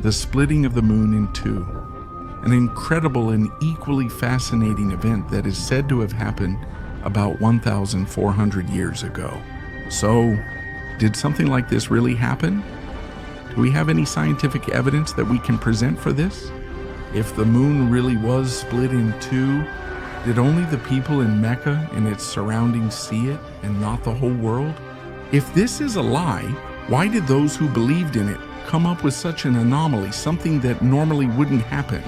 the splitting of the moon in two, an incredible and equally fascinating event that is said to have happened about 1,400 years ago. So, did something like this really happen? Do we have any scientific evidence that we can present for this? If the moon really was split in two, did only the people in Mecca and its surroundings see it and not the whole world? If this is a lie, why did those who believed in it come up with such an anomaly, something that normally wouldn't happen?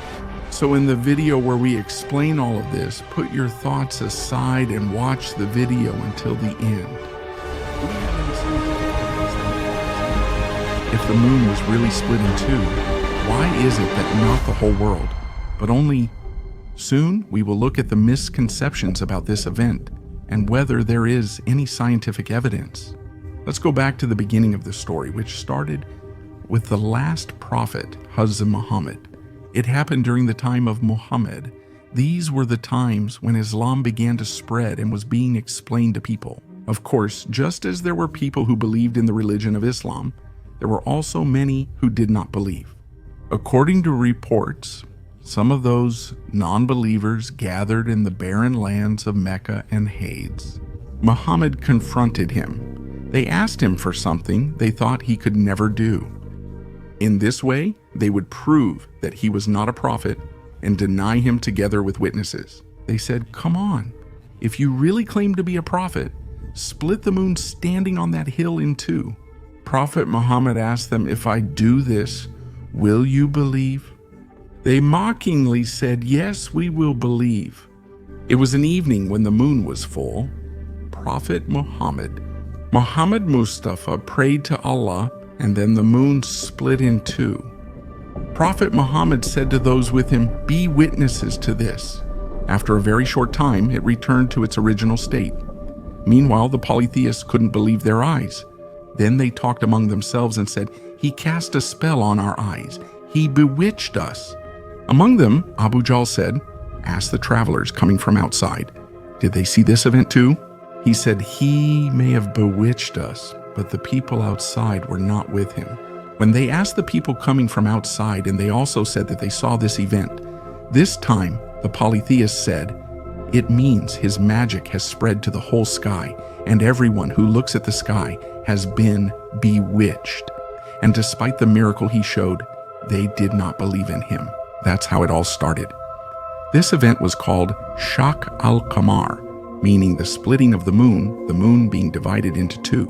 So in the video where we explain all of this, put your thoughts aside and watch the video until the end. If the moon was really split in two, why is it that not the whole world, but only? Soon we will look at the misconceptions about this event and whether there is any scientific evidence. Let's go back to the beginning of the story, which started with the last prophet, Hazrat Muhammad. It happened during the time of Muhammad. These were the times when Islam began to spread and was being explained to people. Of course, just as there were people who believed in the religion of Islam, there were also many who did not believe. According to reports, some of those non-believers gathered in the barren lands of Mecca and Hades. Muhammad confronted him. They asked him for something they thought he could never do. In this way, they would prove that he was not a prophet and deny him together with witnesses. They said, "Come on, if you really claim to be a prophet, split the moon standing on that hill in two." Prophet Muhammad asked them, "If I do this, will you believe?" They mockingly said, "Yes, we will believe." It was an evening when the moon was full. Prophet Muhammad Mustafa prayed to Allah, and then the moon split in two. Prophet Muhammad said to those with him, "Be witnesses to this." After a very short time, it returned to its original state. Meanwhile, the polytheists couldn't believe their eyes. Then they talked among themselves and said, "He cast a spell on our eyes. He bewitched us." Among them, Abu Jahl said, "Ask the travelers coming from outside. Did they see this event too?" He said, "He may have bewitched us, but the people outside were not with him." When they asked the people coming from outside, and they also said that they saw this event, this time the polytheists said, "It means his magic has spread to the whole sky, and everyone who looks at the sky has been bewitched." And despite the miracle he showed, they did not believe in him. That's how it all started. This event was called Shaq Al-Qamar, meaning the splitting of the moon being divided into two.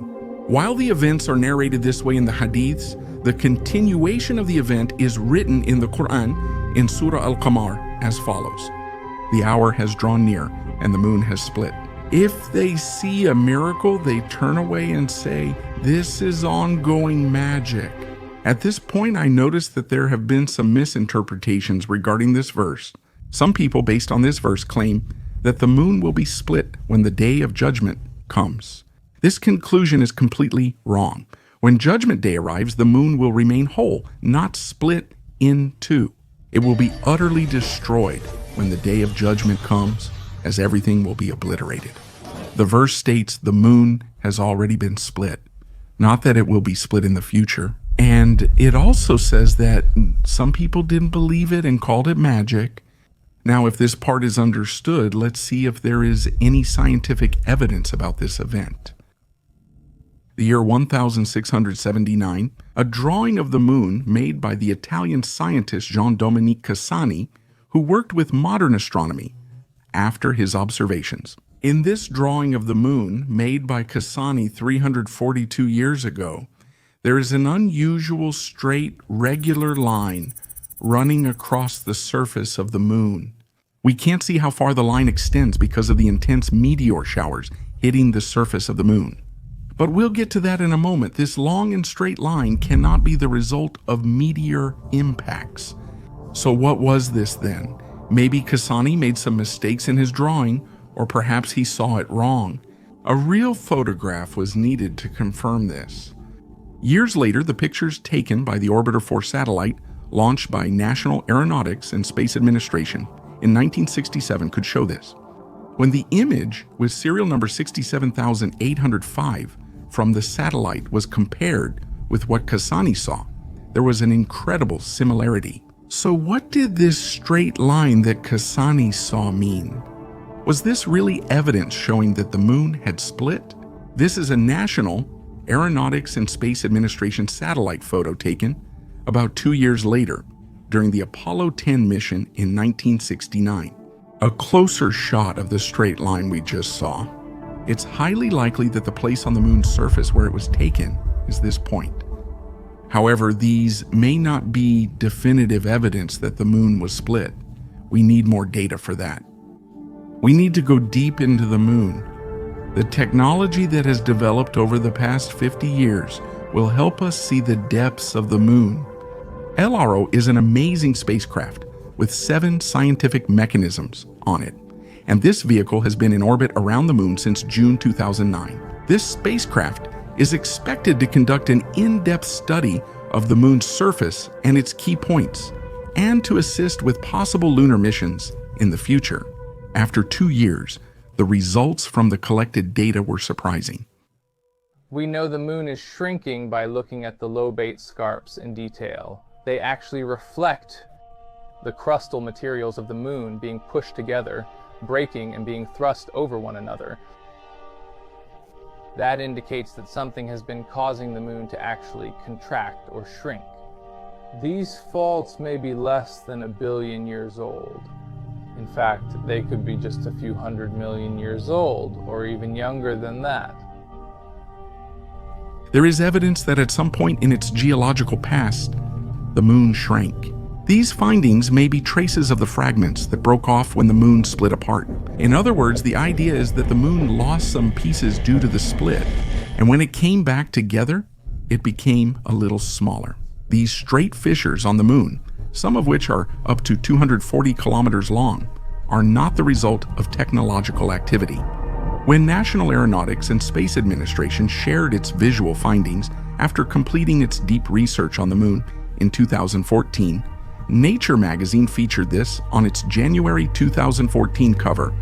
While the events are narrated this way in the hadiths, the continuation of the event is written in the Quran in Surah Al-Qamar as follows: "The hour has drawn near and the moon has split. If they see a miracle, they turn away and say, 'This is ongoing magic.'" At this point, I noticed that there have been some misinterpretations regarding this verse. Some people, based on this verse, claim that the moon will be split when the day of judgment comes. This conclusion is completely wrong. When Judgment Day arrives, the moon will remain whole, not split in two. It will be utterly destroyed when the day of judgment comes, as everything will be obliterated. The verse states the moon has already been split, not that it will be split in the future. And it also says that some people didn't believe it and called it magic. Now, if this part is understood, let's see if there is any scientific evidence about this event. The year 1679, a drawing of the moon made by the Italian scientist Jean-Dominique Cassini, who worked with modern astronomy after his observations. In this drawing of the moon, made by Cassini 342 years ago, there is an unusual straight, regular line running across the surface of the moon. We can't see how far the line extends because of the intense meteor showers hitting the surface of the moon. But we'll get to that in a moment. This long and straight line cannot be the result of meteor impacts. So what was this then? Maybe Cassini made some mistakes in his drawing, or perhaps he saw it wrong. A real photograph was needed to confirm this. Years later, the pictures taken by the Orbiter 4 satellite, launched by National Aeronautics and Space Administration in 1967, could show this. When the image with serial number 67,805 from the satellite was compared with what Cassini saw, there was an incredible similarity. So what did this straight line that Cassani saw mean? Was this really evidence showing that the moon had split? This is a National Aeronautics and Space Administration satellite photo taken about 2 years later during the Apollo 10 mission in 1969. A closer shot of the straight line we just saw. It's highly likely that the place on the moon's surface where it was taken is this point. However, these may not be definitive evidence that the moon was split. We need more data for that. We need to go deep into the moon. The technology that has developed over the past 50 years will help us see the depths of the moon. LRO is an amazing spacecraft with 7 scientific mechanisms on it, and this vehicle has been in orbit around the moon since June 2009. This spacecraft is expected to conduct an in-depth study of the moon's surface and its key points, and to assist with possible lunar missions in the future. After 2 years, the results from the collected data were surprising. We know the moon is shrinking by looking at the lobate scarps in detail. They actually reflect the crustal materials of the moon being pushed together, breaking and being thrust over one another. That indicates that something has been causing the moon to actually contract or shrink. These faults may be less than 1 billion years old. In fact, they could be just a few 100 million years old, or even younger than that. There is evidence that at some point in its geological past, the moon shrank. These findings may be traces of the fragments that broke off when the moon split apart. In other words, the idea is that the moon lost some pieces due to the split, and when it came back together, it became a little smaller. These straight fissures on the moon, some of which are up to 240 kilometers long, are not the result of technological activity. When National Aeronautics and Space Administration shared its visual findings after completing its deep research on the moon in 2014, Nature magazine featured this on its January 2014 cover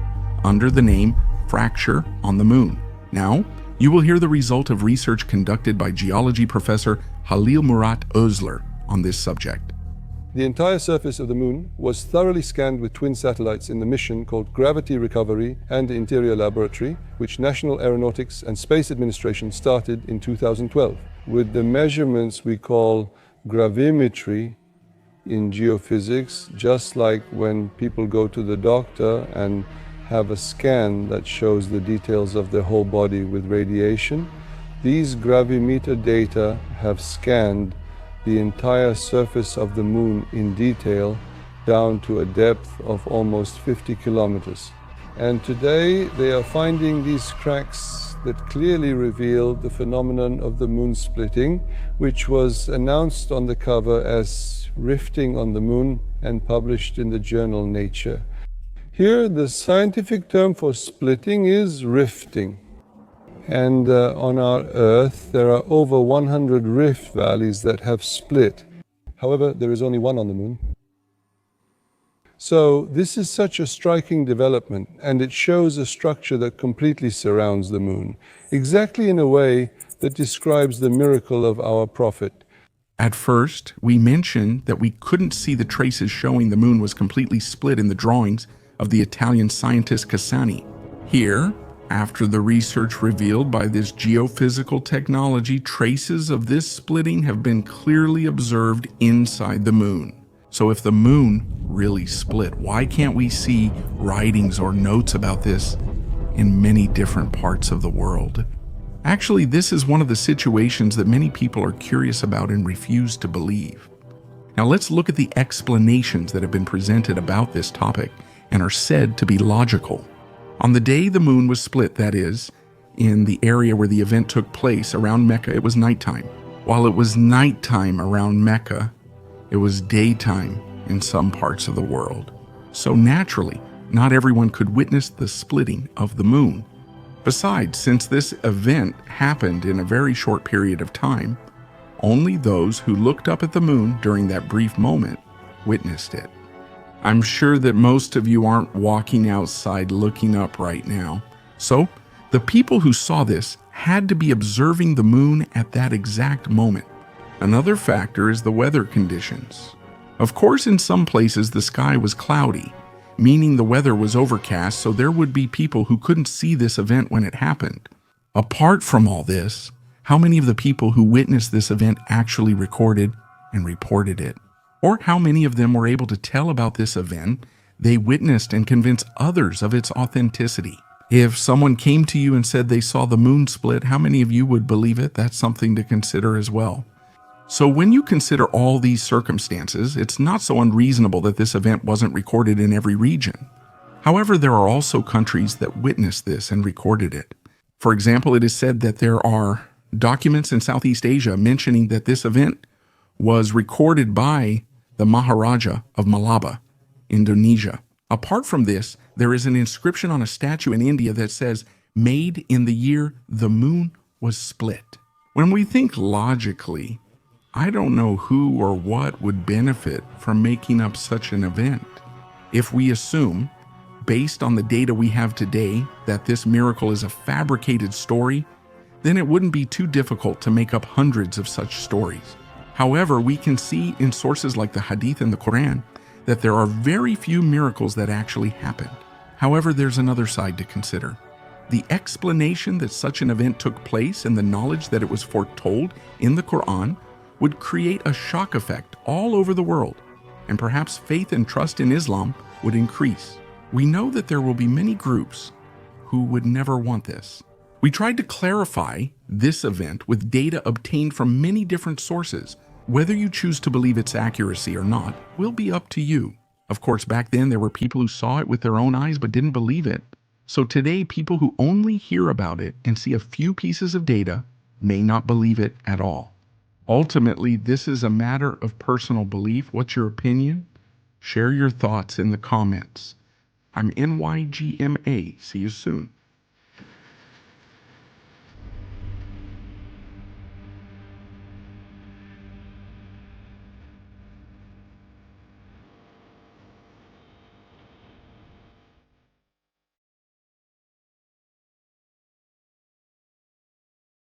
under the name Fracture on the Moon. Now, you will hear the result of research conducted by geology professor Halil Murat Özler on this subject. The entire surface of the moon was thoroughly scanned with twin satellites in the mission called Gravity Recovery and Interior Laboratory, which National Aeronautics and Space Administration started in 2012. With the measurements we call gravimetry in geophysics, just like when people go to the doctor and have a scan that shows the details of their whole body with radiation, these gravimeter data have scanned the entire surface of the moon in detail down to a depth of almost 50 kilometers. And today they are finding these cracks that clearly reveal the phenomenon of the moon splitting, which was announced on the cover as rifting on the moon and published in the journal Nature. Here, the scientific term for splitting is rifting. And on our Earth, there are over 100 rift valleys that have split. However, there is only one on the moon. So this is such a striking development, and it shows a structure that completely surrounds the moon, exactly in a way that describes the miracle of our prophet. At first, we mentioned that we couldn't see the traces showing the moon was completely split in the drawings of the Italian scientist Cassani. Here, after the research revealed by this geophysical technology, traces of this splitting have been clearly observed inside the moon. So if the moon really split, why can't we see writings or notes about this in many different parts of the world? Actually, this is one of the situations that many people are curious about and refuse to believe. Now let's look at the explanations that have been presented about this topic and are said to be logical. On the day the moon was split, that is, in the area where the event took place around Mecca, it was nighttime. While it was nighttime around Mecca, it was daytime in some parts of the world. So naturally, not everyone could witness the splitting of the moon. Besides, since this event happened in a very short period of time, only those who looked up at the moon during that brief moment witnessed it. I'm sure that most of you aren't walking outside looking up right now. So, the people who saw this had to be observing the moon at that exact moment. Another factor is the weather conditions. Of course, in some places the sky was cloudy, meaning the weather was overcast, so there would be people who couldn't see this event when it happened. Apart from all this, how many of the people who witnessed this event actually recorded and reported it? Or how many of them were able to tell about this event they witnessed and convince others of its authenticity? If someone came to you and said they saw the moon split, how many of you would believe it? That's something to consider as well. So when you consider all these circumstances, it's not so unreasonable that this event wasn't recorded in every region. However, there are also countries that witnessed this and recorded it. For example, it is said that there are documents in Southeast Asia mentioning that this event was recorded by the Maharaja of Malaba, Indonesia. Apart from this, there is an inscription on a statue in India that says, "Made in the year the moon was split." When we think logically, I don't know who or what would benefit from making up such an event. If we assume, based on the data we have today, that this miracle is a fabricated story, then it wouldn't be too difficult to make up hundreds of such stories. However, we can see in sources like the Hadith and the Quran that there are very few miracles that actually happened. However, there's another side to consider. The explanation that such an event took place and the knowledge that it was foretold in the Quran would create a shock effect all over the world, and perhaps faith and trust in Islam would increase. We know that there will be many groups who would never want this. We tried to clarify this event with data obtained from many different sources. Whether you choose to believe its accuracy or not will be up to you. Of course, back then there were people who saw it with their own eyes but didn't believe it. So today, people who only hear about it and see a few pieces of data may not believe it at all. Ultimately, this is a matter of personal belief. What's your opinion? Share your thoughts in the comments. I'm NYGMA. See you soon.